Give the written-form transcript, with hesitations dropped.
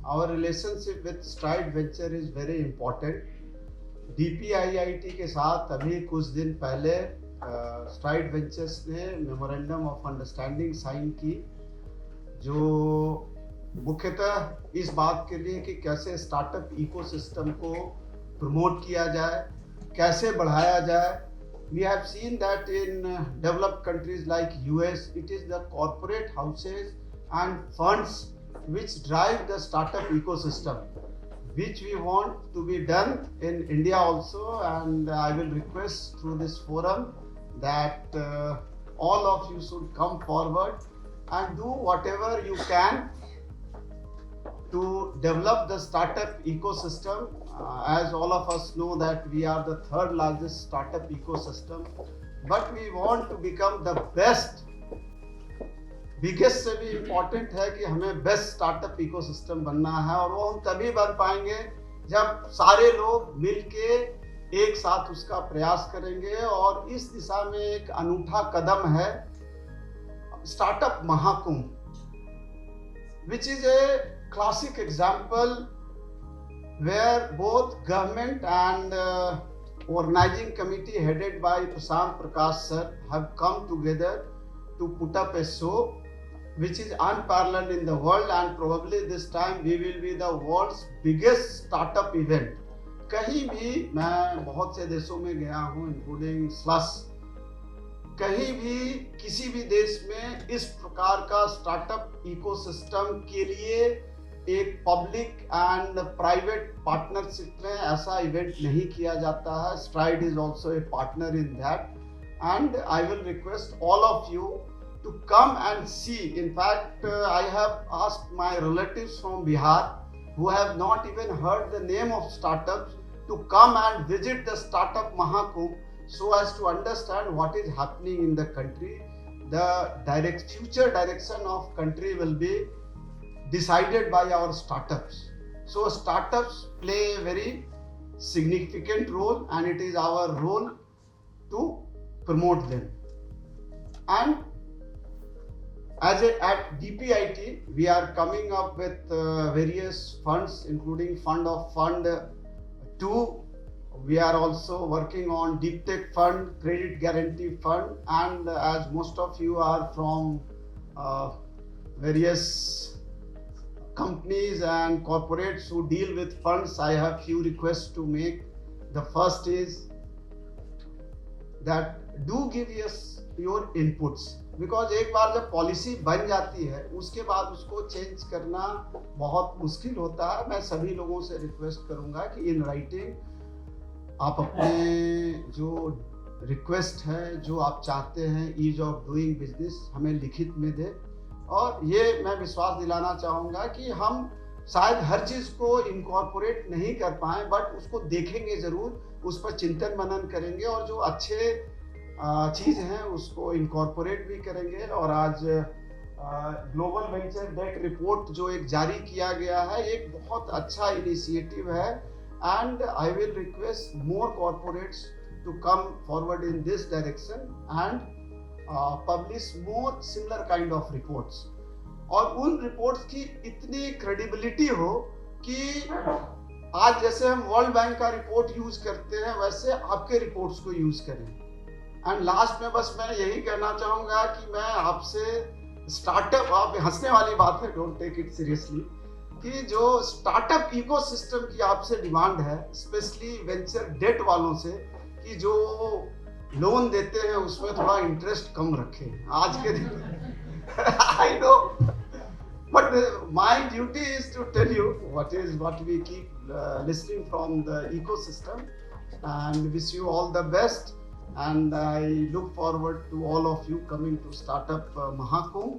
our relationship with Stride Venture is very important. DPIIT के साथ अभी कुछ दिन पहले स्ट्राइड वेंचर्स ने मेमोरेंडम ऑफ अंडरस्टैंडिंग साइन की, जो मुख्यतः इस बात के लिए कि कैसे स्टार्टअप इकोसिस्टम को प्रमोट किया जाए, कैसे बढ़ाया जाए. We have seen that in developed countries like US, it is the corporate houses and funds which drive the startup ecosystem, which we want to be done in India also. And I will request through this forum that all of you should come forward and do whatever you can to develop the startup ecosystem. As all of us know that we are the third largest startup ecosystem, but we want to become the best. Biggest से भी important है कि हमें best startup ecosystem बनना है, और वो हम तभी बन पाएंगे जब सारे लोग मिलके एक साथ उसका प्रयास करेंगे. और इस दिशा में एक अनूठा कदम है startup Mahakumbh, which is a classic example where both government and organizing committee headed by Prashant Prakash sir have come together to put up a show which is unparalleled in the world, and probably this time we will be the world's biggest startup event. कहीं भी, मैं बहुत से देशों में गया हूँ including स्लस, कहीं भी किसी भी देश में इस प्रकार का स्टार्टअप इकोसिस्टम के लिए एक पब्लिक एंड प्राइवेट पार्टनरशिप में ऐसा इवेंट नहीं किया जाता है. STRIDE is also a partner in that, and I will request all of you to come and see. In fact, I have asked my relatives from Bihar who have not even heard the name of startups to come and visit the Startup Mahakumbh so as to understand what is happening in the country. The future direction of country will be decided by our startups. So startups play a very significant role, and it is our role to promote them. And at DPIT, we are coming up with various funds, including Fund 2. We are also working on Deep Tech Fund, Credit Guarantee Fund, and as most of you are from various companies and corporates who deal with funds, I have few requests to make. The first is that do give us your inputs, because एक बार जब policy बन जाती है उसके बाद उसको change करना बहुत मुश्किल होता है. मैं सभी लोगों से रिक्वेस्ट करूंगा कि इन राइटिंग आप अपने जो रिक्वेस्ट है, जो आप चाहते हैं ईज ऑफ डूइंग बिजनेस, हमें लिखित में दे. और ये मैं विश्वास दिलाना चाहूँगा कि हम शायद हर चीज़ को इनकॉर्पोरेट नहीं कर पाएँ, बट उसको देखेंगे ज़रूर, उस पर चिंतन मनन करेंगे, और जो अच्छे चीज़ हैं उसको इनकॉर्पोरेट भी करेंगे. और आज ग्लोबल वेंचर डेट रिपोर्ट जो एक जारी किया गया है, एक बहुत अच्छा इनिशिएटिव है, and I will request more corporates to come forward in this direction and publish more similar kind of reports. और उन रिपोर्ट्स की इतनी क्रेडिबिलिटी हो कि आज जैसे हम वर्ल्ड बैंक का रिपोर्ट यूज करते हैं वैसे आपके रिपोर्ट्स को यूज करें. एंड लास्ट में बस मैं यही कहना चाहूँगा कि मैं आपसे स्टार्टअप, आप हंसने वाली बात है, डोंट टेक इट सीरियसली, कि जो स्टार्टअप इकोसिस्टम की आपसे डिमांड है, स्पेशली वेंचर डेट वालों से, कि जो लोन देते हैं उसमें थोड़ा इंटरेस्ट कम रखें आज के दिन. I know, but my duty is to tell you what we keep listening from the ecosystem, and wish you all the best. And I look forward to all of you coming to Startup Mahakumbh.